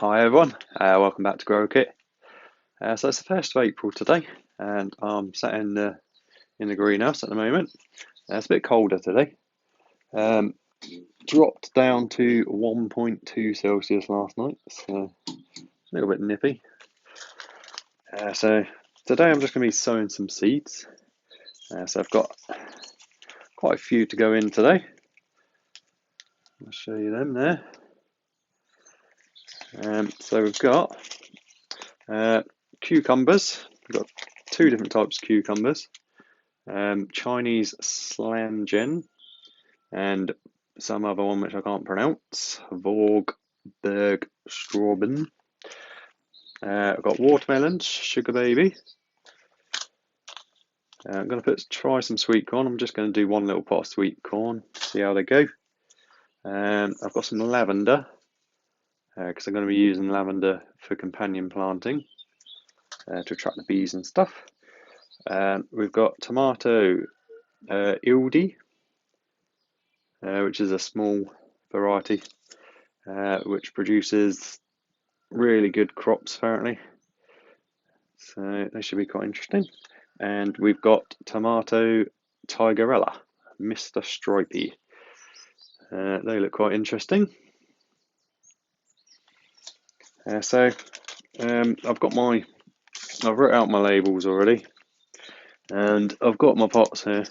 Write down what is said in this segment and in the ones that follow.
Hi everyone, welcome back to Grow Kit. So it's the 1st of April today, and I'm sat in the greenhouse at the moment. It's a bit colder today. Um, Dropped down to 1.2 Celsius last night, so a little bit nippy. So today I'm just going to be sowing some seeds. So I've got quite a few to go in today. I'll show you them there. So we've got cucumbers. We've got two different types of cucumbers. Chinese Slangen and some other one which I can't pronounce. Vorgberg Strauben. I've got watermelons, sugar baby. I'm going to try some sweet corn. I'm just going to do one little pot of sweet corn, see how they go. I've got some lavender because I'm going to be using lavender for companion planting to attract the bees and stuff. We've got tomato ildi, which is a small variety which produces really good crops apparently, so they should be quite interesting. And we've got tomato tigerella, Mr. Stripey. They look quite interesting. I've written out my labels already, and I've got my pots here.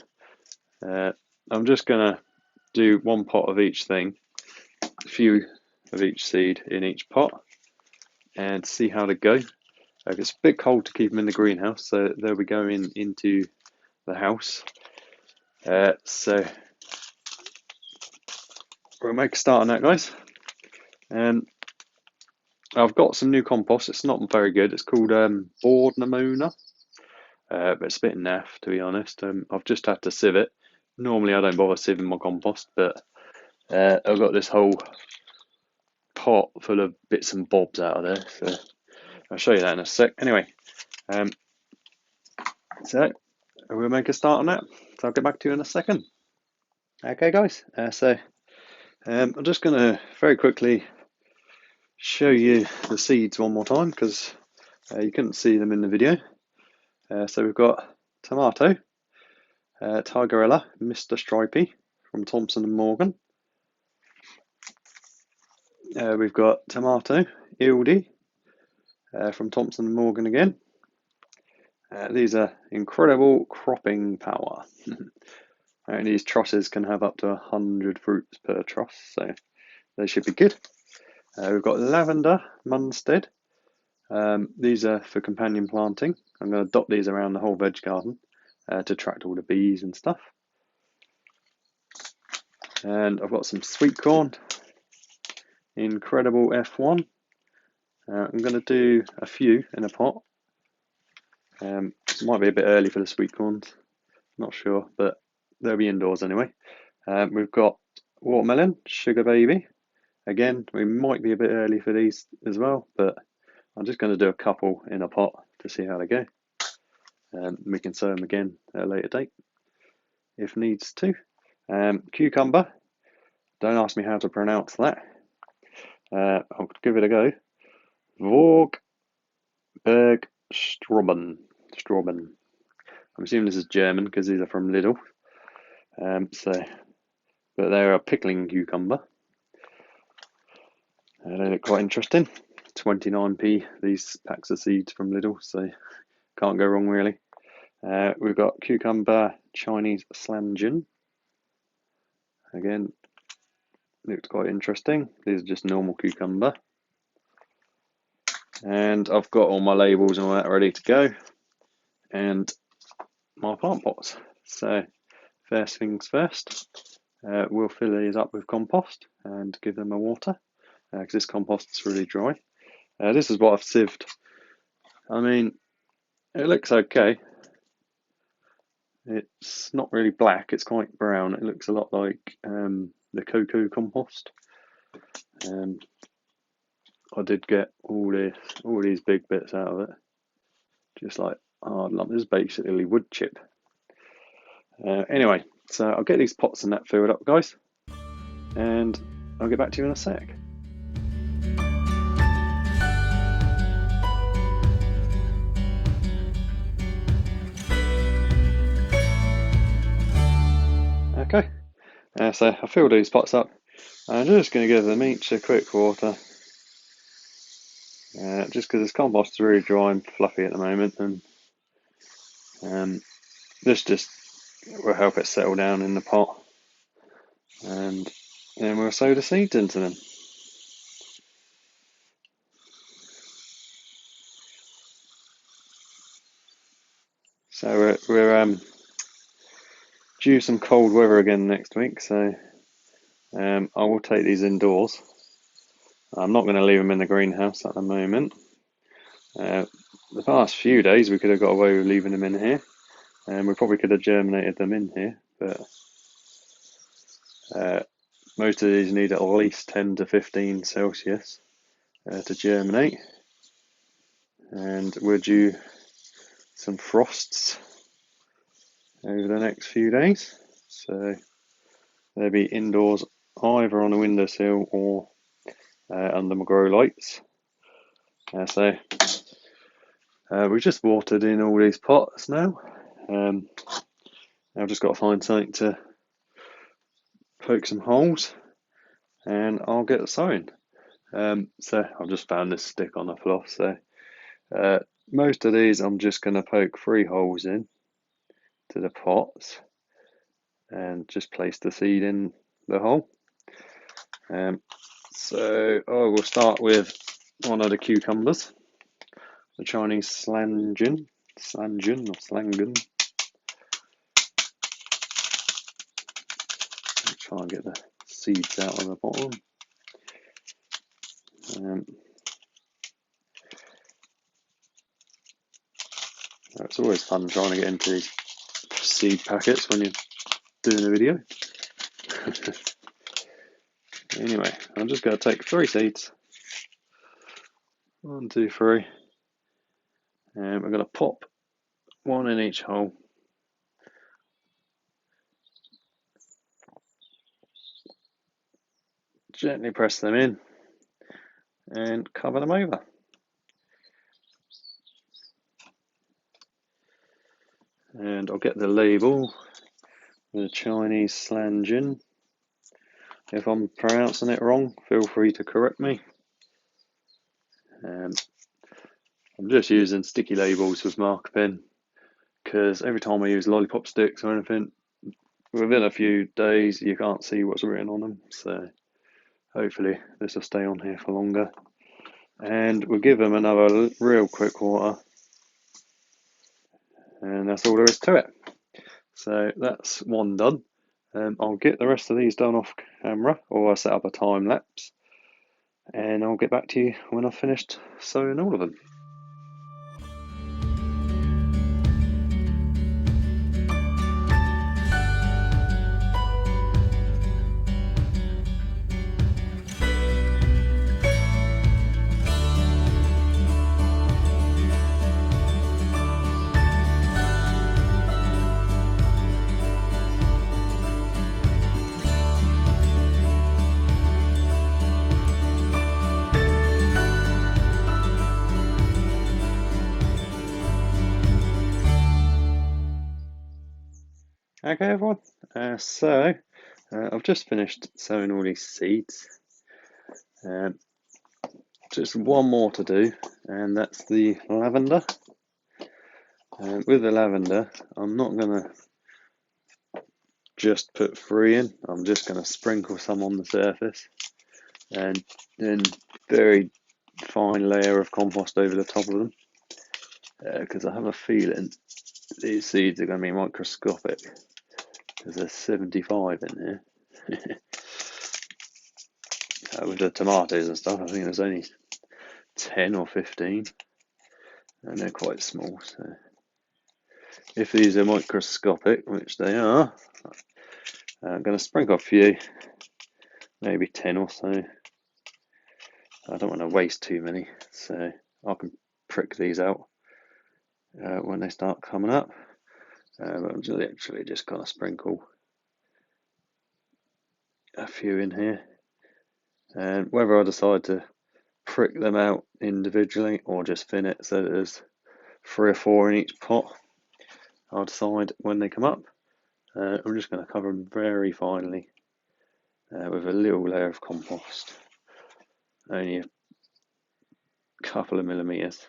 I'm just gonna do one pot of each thing, a few of each seed in each pot, and see how they go. It's a bit cold to keep them in the greenhouse, so they'll be going into the house. So we'll make a start on that, guys. I've got some new compost. It's not very good. It's called board pneumonia, but it's a bit naff, to be honest. I've just had to sieve it. Normally I don't bother sieving my compost, but I've got this whole pot full of bits and bobs out of there, so I'll show you that in a sec. Anyway, so we'll make a start on that. So I'll get back to you in a second. Okay, guys. I'm just going to very quickly show you the seeds one more time because you couldn't see them in the video. So we've got tomato, tigerella, Mr. Stripey from Thompson and Morgan. We've got tomato, Ildi from Thompson and Morgan again. These are incredible cropping power. And these trusses can have up to 100 fruits per truss, so they should be good. We've got lavender, Munstead. These are for companion planting. I'm going to dot these around the whole veg garden to attract all the bees and stuff. And I've got some sweet corn, incredible F1. I'm going to do a few in a pot. It might be a bit early for the sweet corns, not sure, but they'll be indoors anyway. We've got watermelon, sugar baby. Again, we might be a bit early for these as well, but I'm just going to do a couple in a pot to see how they go. We can sow them again at a later date if needs to. Cucumber, don't ask me how to pronounce that. I'll give it a go. Vorgberg Strauben. I'm assuming this is German because these are from Lidl. But they're a pickling cucumber. They look quite interesting. 29p these packs of seeds from Lidl, so can't go wrong really. We've got cucumber Chinese Slangen. Again, looks quite interesting. These are just normal cucumber. And I've got all my labels and all that ready to go. And my plant pots. So first things first, we'll fill these up with compost and give them a water because this compost is really dry. This is what I've sieved. I mean, it looks okay. It's not really black, it's quite brown. It looks a lot like the cocoa compost. I did get all these big bits out of it, just like hard lump. This is basically wood chip. Anyway, so I'll get these pots and that filled up, guys, and I'll get back to you in a sec. Okay, so I filled these pots up. I'm just going to give them each a quick water. Just because this compost is really dry and fluffy at the moment, and this just will help it settle down in the pot, and then we'll sow the seeds into them. So we're due some cold weather again next week, so I will take these indoors. I'm not going to leave them in the greenhouse at the moment. The past few days we could have got away with leaving them in here, and we probably could have germinated them in here, but most of these need at least 10 to 15 Celsius to germinate, and we're due some frosts over the next few days, so they'll be indoors either on a windowsill or under my grow lights. So we've just watered in all these pots now. I've just got to find something to poke some holes, and I'll get sowing. So I've just found this stick on the floor. So most of these I'm just going to poke 3 holes in to the pots and just place the seed in the hole. So I will start with one of the cucumbers, the Chinese slangen or slangen. Try and get the seeds out of the bottom. It's always fun trying to get into these seed packets when you're doing a video. Anyway, I'm just going to take 3 seeds. 1, 2, 3. And we're going to pop 1 in each hole. Gently press them in and cover them over. And I'll get the label, the Chinese slangen. If I'm pronouncing it wrong, feel free to correct me. I'm just using sticky labels with marker pen because every time I use lollipop sticks or anything, within a few days you can't see what's written on them. So hopefully this will stay on here for longer. And we'll give them another real quick water. And that's all there is to it. So that's one done. I'll get the rest of these done off camera, or I'll set up a time lapse, and I'll get back to you when I've finished sowing all of them. Okay, everyone. So I've just finished sowing all these seeds. Just one more to do, and that's the lavender. With the lavender, I'm not going to just put 3 in. I'm just going to sprinkle some on the surface, and then very fine layer of compost over the top of them. Because I have a feeling these seeds are going to be microscopic. Because there's 75 in here. With the tomatoes and stuff, I think there's only 10 or 15, and they're quite small. So if these are microscopic, which they are, I'm going to sprinkle a few, maybe 10 or so. I don't want to waste too many, so I can prick these out when they start coming up. But I'm literally just going to sprinkle a few in here, and whether I decide to prick them out individually or just thin it so that there's 3 or 4 in each pot, I'll decide when they come up. I'm just going to cover them very finely with a little layer of compost, only a couple of millimeters,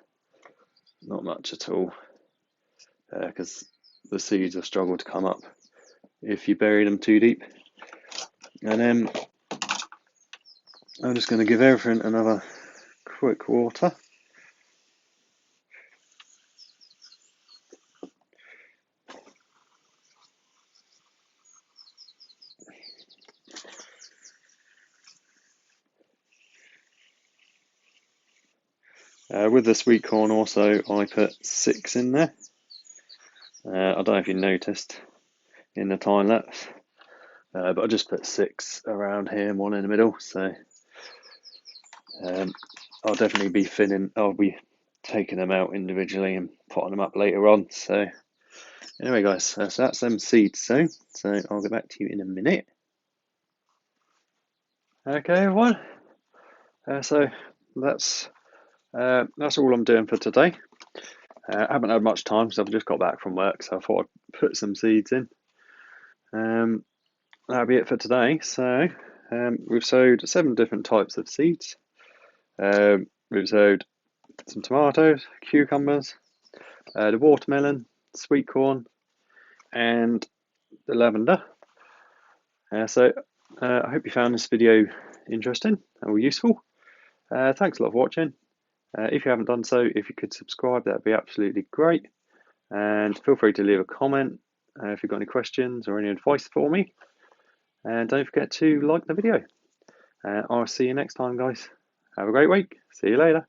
not much at all, because the seeds will struggle to come up if you bury them too deep. And then I'm just going to give everything another quick water. With the sweet corn also, I put 6 in there. I don't know if you noticed in the time lapse, but I just put 6 around here and 1 in the middle. So I'll definitely be I'll be taking them out individually and potting them up later on. So anyway, guys, so that's them seeds. So I'll get back to you in a minute. Okay, everyone. So that's all I'm doing for today. I haven't had much time because I've just got back from work, so I thought I'd put some seeds in. That'll be it for today. So we've sowed 7 different types of seeds. We've sowed some tomatoes, cucumbers, the watermelon, sweet corn, and the lavender. So I hope you found this video interesting or useful. Thanks a lot for watching. If you haven't done so, if you could subscribe, that'd be absolutely great. And feel free to leave a comment if you've got any questions or any advice for me. And don't forget to like the video. I'll see you next time, guys. Have a great week. See you later.